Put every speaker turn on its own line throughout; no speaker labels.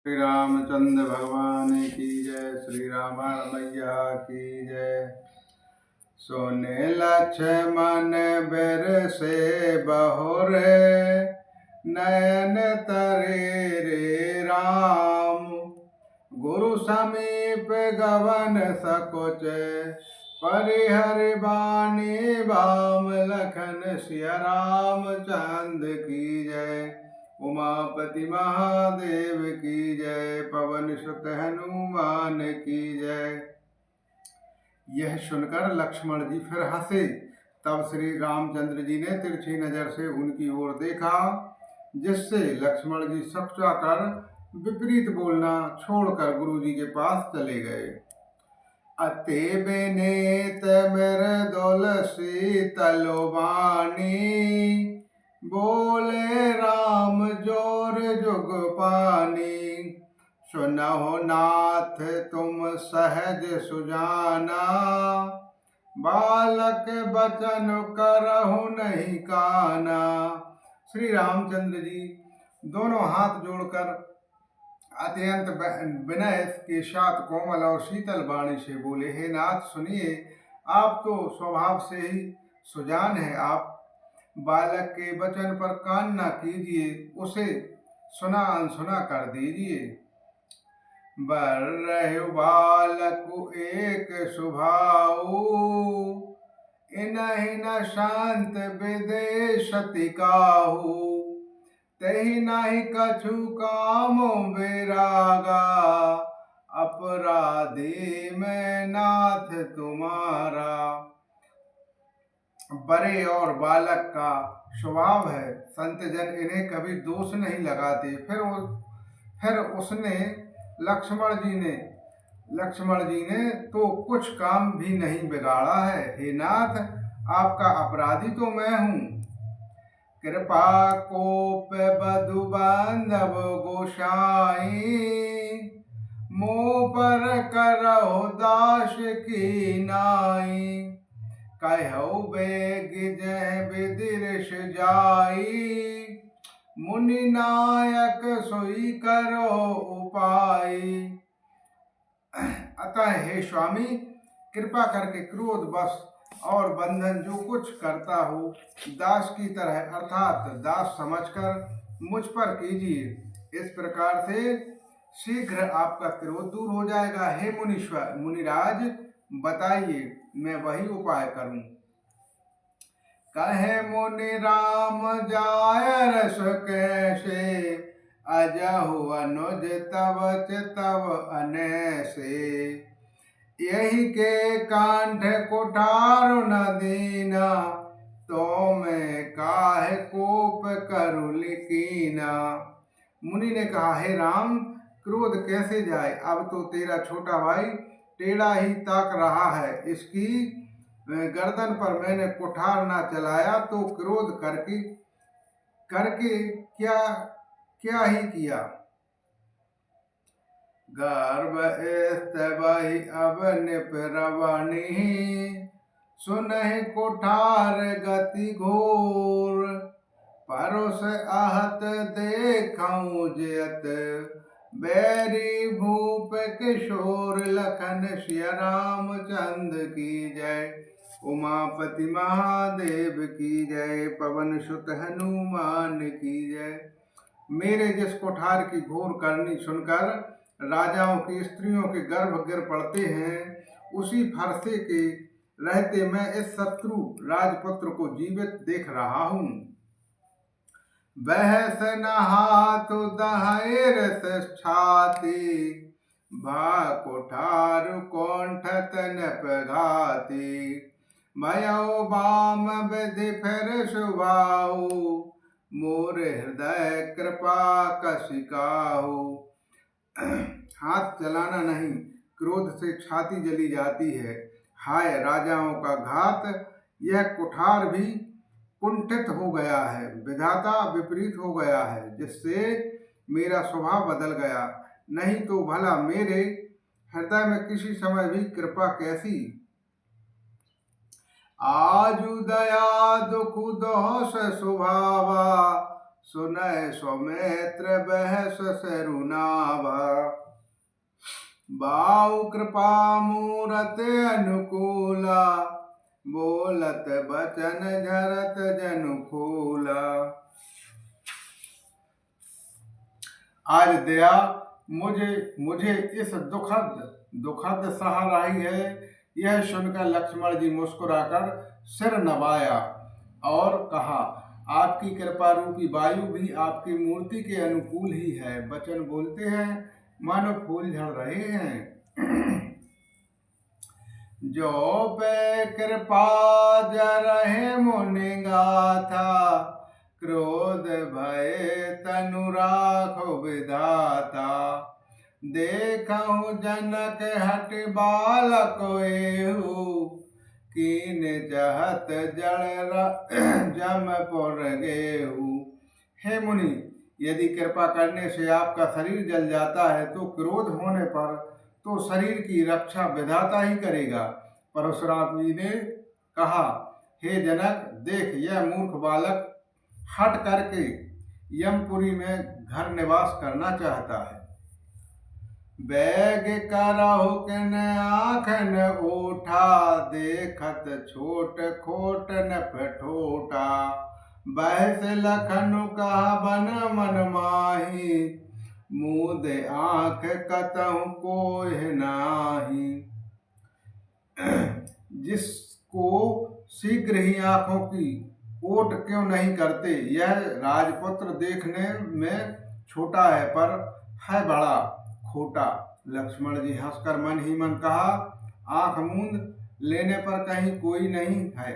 श्री रामचंद्र भगवान की जय। श्री रामायण मैया की जय। सोने लक्ष्मण बेर से बहुरे नयन तरे रे राम। गुरु समीप गवन सकुच परिहर बानी बाम। लखन सिया रामचंद की जय। उमापति महादेव की जय। पवन सुत हनुमान की जय। यह सुनकर लक्ष्मण जी फिर हंसे। तब श्री रामचंद्र जी ने तिरछी नजर से उनकी ओर देखा, जिससे लक्ष्मण जी सकचाकर विपरीत बोलना छोड़कर गुरु जी के पास चले गए। अते बेनेत मेरे दोल शीतल वाणी। बोले राम जोर जुग पानी। सुनहो नाथ तुम सहज सुजाना। बालक बचन करहु नहीं काना। श्री रामचंद्र जी दोनों हाथ जोड़कर अत्यंत विनय के साथ कोमल और शीतल वाणी से बोले, हे नाथ सुनिए, आप तो स्वभाव से ही सुजान है। आप बालक के वचन पर कान न कीजिए, उसे सुना अनसुना कर दीजिए। बर रहे बालक एक स्वभाव। इनहि न शांत विदेश तिकाहु। तही नहीं कछु काम बेरागा। अपराधी में नाथ तुम्हारा। बड़े और बालक का स्वभाव है, संत जन इन्हें कभी दोष नहीं लगाते। फिर उसने लक्ष्मण जी ने तो कुछ काम भी नहीं बिगाड़ा है। हे नाथ, आपका अपराधी तो मैं हूँ। कृपा कोप बधु बांधव गोसाई। मुँह पर करहो दास की नाई। कहु बेग जय विदिश जाई। मुनि नायक सोई करो उपाय। अतः हे स्वामी, कृपा करके क्रोध बस और बंधन जो कुछ करता हो दास की तरह अर्थात दास समझकर मुझ पर कीजिए। इस प्रकार से शीघ्र आपका क्रोध दूर हो जाएगा। हे मुनिराज, बताइए, मैं वही उपाय करूं। कहे मुनि राम जाय रस कैसे। अजहु अनुज तव चितव अनैसे। यही के कांठ कुठार न दीना। तो मैं काहे कोप करु लिकीना। मुनि ने कहा, हे राम, क्रोध कैसे जाए। अब तो तेरा छोटा भाई टेढ़ा ही ताक रहा है। इसकी गर्दन पर मैंने कुठार ना चलाया तो क्रोध करके क्या ही किया। गर्भ स्तवहि अब निपरवनी। सुनहि कुठार गति घोर। परोस आहत देखऊं जयत। बैरी भूप किशोर। लखन सिया रामचंद की जय। उमापति महादेव की जय। पवन सुत हनुमान की जय। मेरे जिस कुठार की घोर करनी सुनकर राजाओं की स्त्रियों के गर्भ गिर पड़ते हैं, उसी फरसे के रहते मैं इस शत्रु राजपुत्र को जीवित देख रहा हूँ। बहस न हाथ दहेर छाती। भा कुठार कोंठत नपघाती। भयो बाम विधि फिर सुभाऊ। मोर हृदय कृपा कशिकाहु। हाथ चलाना नहीं, क्रोध से छाती जली जाती है। हाय राजाओं का घात, यह कुठार भी कुंठित हो गया है। विधाता विपरीत हो गया है, जिससे मेरा स्वभाव बदल गया। नहीं तो भला मेरे हृदय में किसी समय भी कृपा कैसी। आजु दया दुख दोष स्वभावा। सुनय सौमित्र बहस सरुनाभा। बाहु कृपा मूरत अनुकूला, बोलत बचन झरत जनु फूला। आज दया मुझे मुझे इस दुखद सह रही है। यह सुनकर लक्ष्मण जी मुस्कुराकर सिर नवाया और कहा, आपकी कृपा रूपी वायु भी आपकी मूर्ति के अनुकूल ही है। वचन बोलते हैं मानो फूल झड़ रहे हैं। जो पे कृपा जरहे मुनि गाथा, क्रोध भय तनु राखो विधाता। देखहु जनक हट बालक एहु, कीन जहत जमपुर गेहु। हे मुनि, यदि कृपा करने से आपका शरीर जल जाता है तो क्रोध होने पर तो शरीर की रक्षा विधाता ही करेगा। परशुराम जी ने कहा, हे जनक, देख यह मूर्ख बालक हट करके यमपुरी में घर निवास करना चाहता है। बैग करहु किन आँखन ओठा, देखत छोट खोट न पठोटा। बहस लखनु कहा बन मन माही, मूद आँख कतहु कोह नाही। जिसको शीघ्र ही आँखों की ओट क्यों नहीं करते। यह राजपुत्र देखने में छोटा है पर है बड़ा खोटा। लक्ष्मण जी हंसकर मन ही मन कहा, आंख मूंद लेने पर कहीं कोई नहीं है।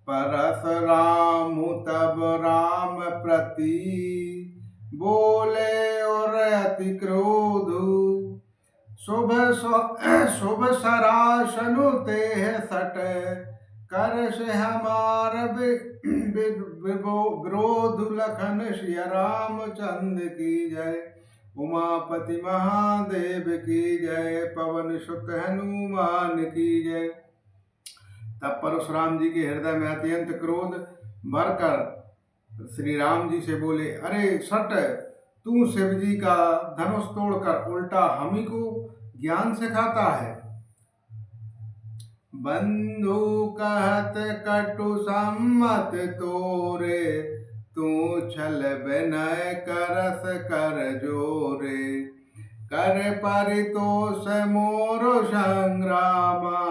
परशुराम तब राम प्रति, बोले और अति क्रोध। शुभ सरासनु तेह सट, कर से हमार विरोध। लखन सिया रामचंद्र की जय, उमापति महादेव की जय, पवन सुत हनुमान की जय। तब परशुराम जी के हृदय में अत्यंत क्रोध भरकर श्री राम जी से बोले, अरे सट, तू शिव जी का धनुष तोड़कर उल्टा हमी को ज्ञान सिखाता है। बंधु कहत कटु सम्मत तोरे, तू छल विनय करस कर जोरे। कर परितोष मोर संग्रामा,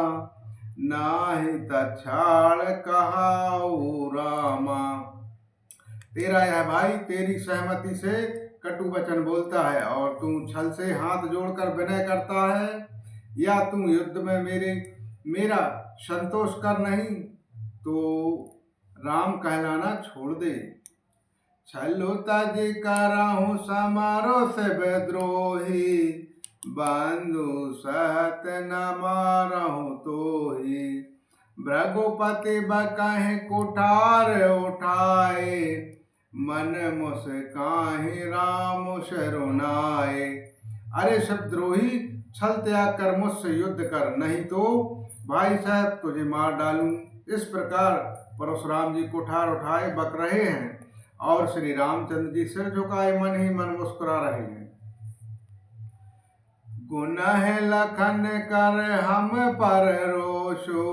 नाही तछाड़ कहाऊ रामा। तेरा यह भाई तेरी सहमति से कटु वचन बोलता है और तू छल से हाथ जोड़कर विनय करता है, या तू युद्ध में मेरा संतोष कर नहीं तो राम कहलाना छोड़ दे। छलो तज करहु समारो से विद्रोही, बंधु सहत न मारहु तोही। भृगुपति बकहि कुठार उठाए, मन मुस्काहि राम शरुनाए। अरे शब्द्रोही, छल त्याग कर मुझसे युद्ध कर, नहीं तो भाई साहब तुझे मार डालूं। इस प्रकार परशुराम जी कुठार उठाए बक रहे हैं और श्री रामचंद्र जी सिर झुकाए मन ही मन मुस्कुरा रहे हैं। गुनह लखन कर हम पर रोषो,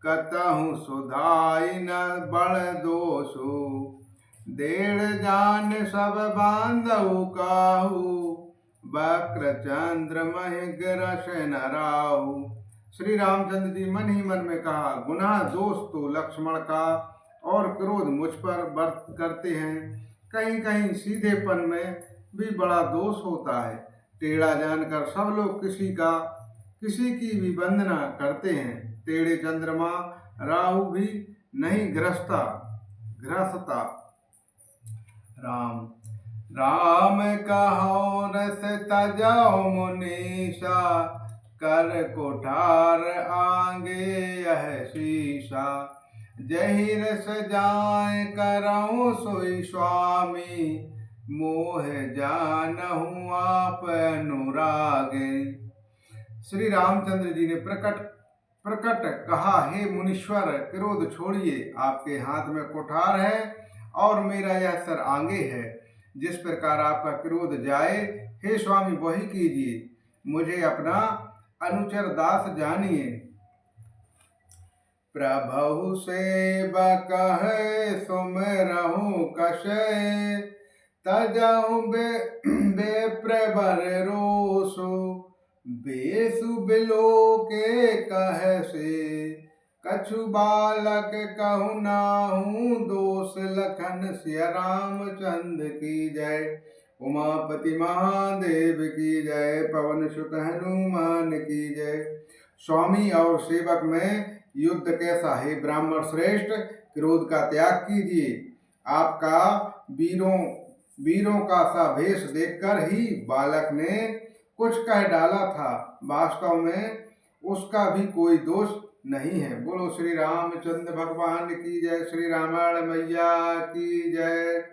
कतहु सुधाई न बड़ दोषो। देड़ जान सब बांधउ काहू, वक्र चंद्र महि गिरस न राहु। श्री रामचंद्र जी मन ही मन में कहा, गुनाह दोष तो लक्ष्मण का और क्रोध मुझ पर बर्त करते हैं। कहीं कहीं सीधेपन में भी बड़ा दोष होता है। टेढ़ा जानकर सब लोग किसी की भी वंदना करते हैं। टेढ़े चंद्रमा राहु भी नहीं ग्रसता। राम कहो रस तजौ मुनीषा, कर कोठार आंगे यह शीशा। जहि रस जाय करऊँ सोई स्वामी, मोह जानहु आप अनुरागे। श्री रामचंद्र जी ने प्रकट कहा, हे मुनीश्वर, क्रोध छोड़िए। आपके हाथ में कुठार है और मेरा यह सर आंगे है। जिस प्रकार आपका क्रोध जाए, हे स्वामी वही कीजिए। मुझे अपना अनुचर दास जानिए। प्रभु सेवक है सुमिरहु कषय, तजहु बेप्रबर रोसु, बेसु बिलो के कह से, कछु बालक कहु नाहू दोष, लखन सिया रामचंद्र की जय। उमापति महादेव की जय, पवन सुत हनुमान की जय। स्वामी और सेवक में युद्ध कैसा है ब्राह्मण श्रेष्ठ, क्रोध का त्याग कीजिए। आपका वीरों का सा भेष देखकर ही बालक ने कुछ कह डाला था, वास्तव में उसका भी कोई दोष नहीं है। बोलो श्री रामचंद्र भगवान की जय, श्री रामायण मैया की जय।